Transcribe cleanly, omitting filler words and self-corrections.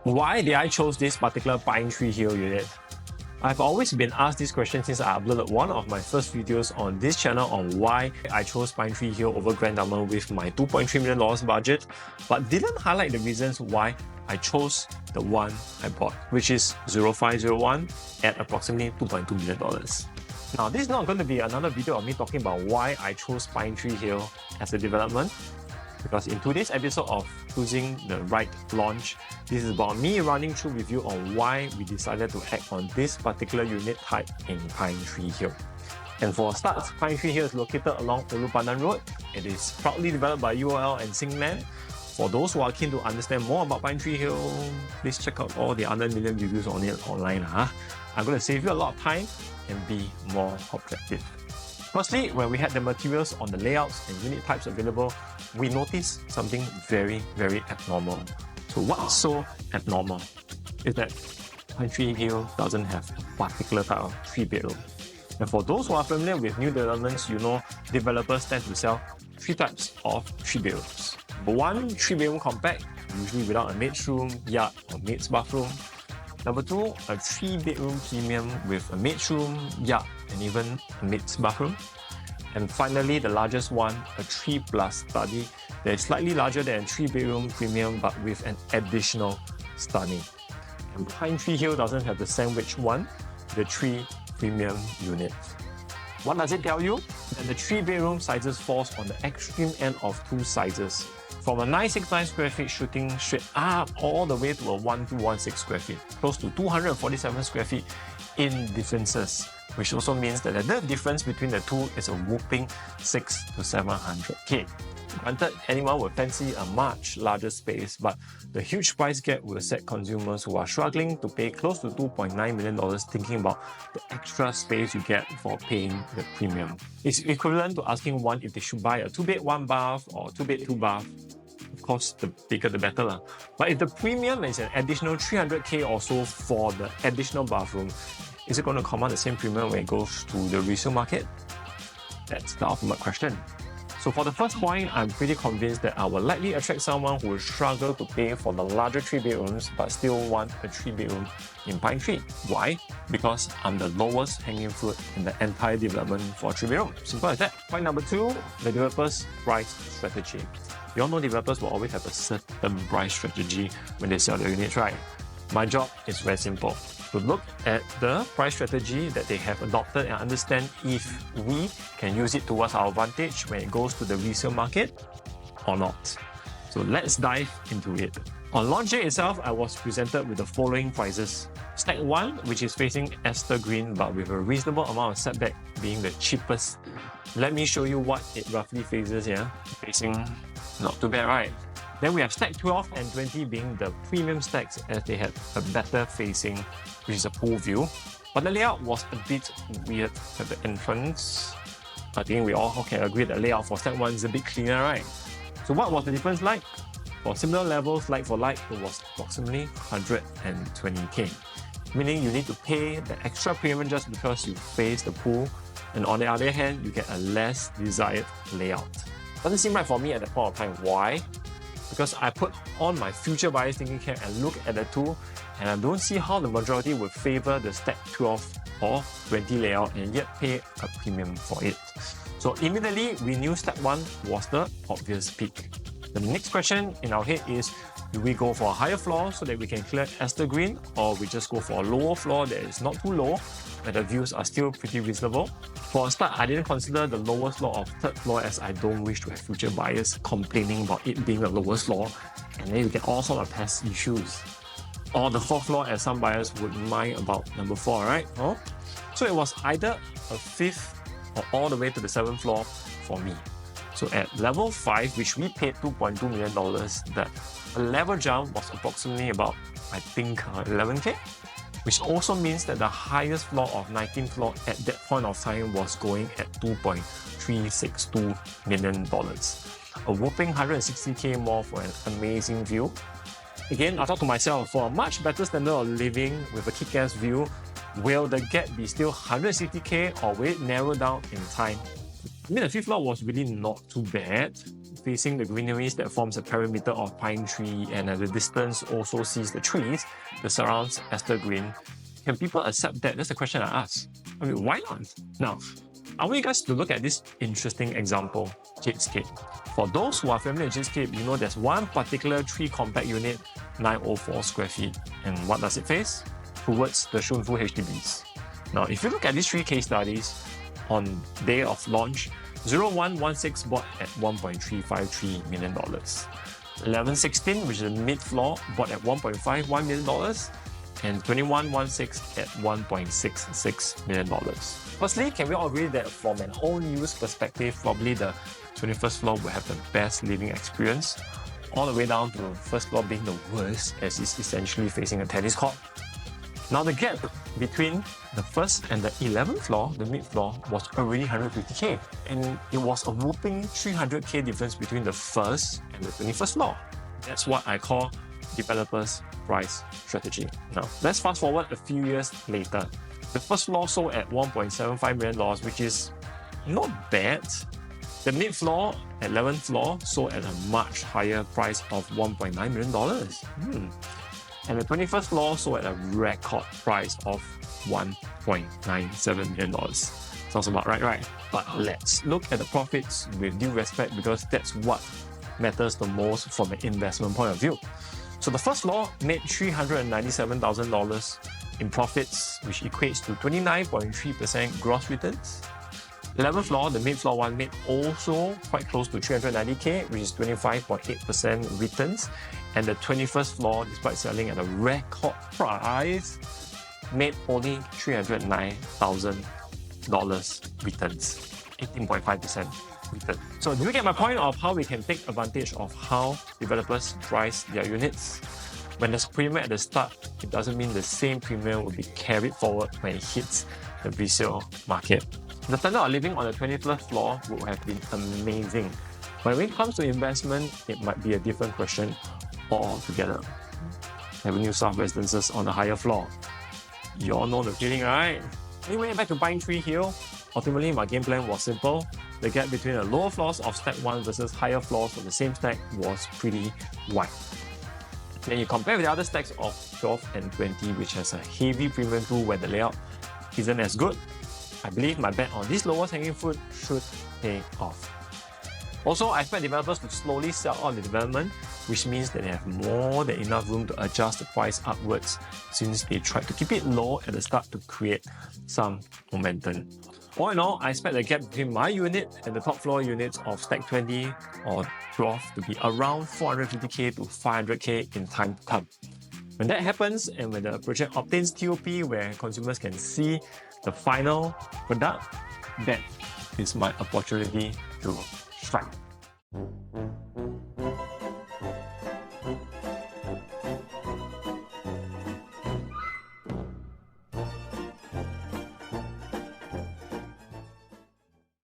Why did I choose this particular PINETREE Hill unit? I've always been asked this question since I uploaded one of my first videos on this channel on why I chose PINETREE Hill over Grand Diamond with my $2.3 million budget, but didn't highlight the reasons why I chose the one I bought, which is 0501 at approximately $2.2 million. Now, this is not going to be another video of me talking about why I chose PINETREE Hill as a development, because in today's episode of choosing the right launch, this is about me running through with you on why we decided to act on this particular unit type in PINETREE Hill. And for a start, PINETREE Hill is located along Ulu Pandan Road. It is proudly developed by UOL and Singland. For those who are keen to understand more about PINETREE Hill, please check out all the other million reviews on it online. I'm going to save you a lot of time and be more objective. Firstly, when we had the materials on the layouts and unit types available, we noticed something very, very abnormal. So what's so abnormal is that PINETREE Hill doesn't have a particular type of 3-bedroom. And for those who are familiar with new developments, you know developers tend to sell 3 types of 3-bedrooms. Number 1, 3-bedroom compact, usually without a maid's room, yard or maid's bathroom. Number 2, a 3-bedroom premium with a maid's room, yard and even a maid's bathroom. And finally, the largest one, a 3+ study that is slightly larger than a 3-bedroom premium but with an additional study. And PINETREE Hill doesn't have the sandwich one, the 3 premium unit. What does it tell you? That the 3-bedroom sizes falls on the extreme end of 2 sizes, from a 969 square feet shooting straight up all the way to a 1216 square feet, close to 247 square feet in differences, which also means that the difference between the two is a whooping 6 to 700K. Granted, anyone would fancy a much larger space, but the huge price gap will set consumers who are struggling to pay close to $2.9 million thinking about the extra space you get for paying the premium. It's equivalent to asking one if they should buy a 2-bed 1-bath or 2-bed 2-bath. Of course, the bigger the better. But if the premium is an additional 300K or so for the additional bathroom, is it going to command the same premium when it goes to the resale market? That's the ultimate question. So for the first point, I'm pretty convinced that I will likely attract someone who will struggle to pay for the larger 3-bedrooms but still want a 3-bedroom in PINETREE. Why? Because I'm the lowest hanging fruit in the entire development for 3-bedroom. Simple as that. Point number 2, the developer's price strategy. You all know developers will always have a certain price strategy when they sell their units, right? My job is very simple. To look at the price strategy that they have adopted and understand if we can use it towards our advantage when it goes to the resale market or not. So let's dive into it. On launch day itself, I was presented with the following prices. Stack 1, which is facing Ester Green but with a reasonable amount of setback, being the cheapest. Let me show you what it roughly faces here. Facing not too bad, right? Then we have stack 12 and 20 being the premium stacks as they had a better facing, which is a pool view. But the layout was a bit weird at the entrance. I think we all can agree that the layout for stack 1 is a bit cleaner, right? So what was the difference like? For similar levels, like for like, it was approximately 120K. Meaning you need to pay the extra premium just because you face the pool, and on the other hand, you get a less desired layout. Doesn't seem right for me at that point of time. Why? Because I put on my future buyers thinking cap and look at the two, and I don't see how the majority would favor the stack 12 or 20 layout and yet pay a premium for it. So immediately we knew stack 1 was the obvious pick. The next question in our head is, do we go for a higher floor so that we can clear Ester Green, or we just go for a lower floor that is not too low but the views are still pretty reasonable? For a start, I didn't consider the lowest floor of 3rd floor as I don't wish to have future buyers complaining about it being the lowest floor, and then you get all sorts of pest issues. Or the 4th floor, as some buyers would mind about number 4, right? Oh? So it was either a 5th or all the way to the 7th floor for me. So at level 5, which we paid $2.2 million, the level jump was approximately about, I think, 11K. Which also means that the highest floor of 19th floor at that point of time was going at $2.362 million. A whopping 160K more for an amazing view. Again, I thought to myself, for a much better standard of living with a kick-ass view, will the gap be still 160K or will it narrow down in time? I mean, the fifth floor was really not too bad. Facing the greeneries that forms a perimeter of pine tree, and at the distance also sees the trees that surrounds Esther Green. Can people accept that? That's the question I ask. I mean, why not? Now, I want you guys to look at this interesting example, Jadescape. For those who are familiar with Jadescape, you know there's one particular tree compact unit, 904 square feet. And what does it face? Towards the Shunfu HDBs. Now, if you look at these three case studies, on day of launch, 0116 bought at $1.353 million. 1116, which is the mid-floor, bought at $1.51 million. And 2116 at $1.66 million. Firstly, can we all agree that from an own use perspective, probably the 21st floor will have the best living experience, all the way down to the first floor being the worst, as it's essentially facing a tennis court. Now the gap between the first and the 11th floor, the mid-floor, was already 150k, and it was a whopping 300k difference between the first and the 21st floor. That's what I call developers' price strategy. Now, let's fast forward a few years later. The first floor sold at $1.75 million, which is not bad. The mid-floor at 11th floor sold at a much higher price of $1.9 million. And the 21st floor sold at a record price of $1.97 million. Sounds about right? But let's look at the profits with due respect, because that's what matters the most from an investment point of view. So the first floor made $397,000 in profits, which equates to 29.3% gross returns. 11th floor, the mid-floor one, made also quite close to 390k, which is 25.8% returns. And the 21st floor, despite selling at a record price, made only $309,000 returns, 18.5% return. So do you get my point of how we can take advantage of how developers price their units? When there's premium at the start, it doesn't mean the same premium will be carried forward when it hits the resale market. The standard of living on the 21st floor would have been amazing. But when it comes to investment, it might be a different question altogether. Avenue South residences on the higher floor. You all know the feeling, right? Anyway, back to PINETREE Hill. Ultimately, my game plan was simple. The gap between the lower floors of stack 1 versus higher floors of the same stack was pretty wide. Then you compare with the other stacks of 12 and 20, which has a heavy premium tool where the layout isn't as good. I believe my bet on this lowest hanging fruit should pay off. Also, I expect developers to slowly sell out the development, which means that they have more than enough room to adjust the price upwards, since they tried to keep it low at the start to create some momentum. All in all, I expect the gap between my unit and the top floor units of stack 20 or 12 to be around 450k to 500k in time to come. When that happens, and when the project obtains TOP where consumers can see the final product, that is my opportunity to strike.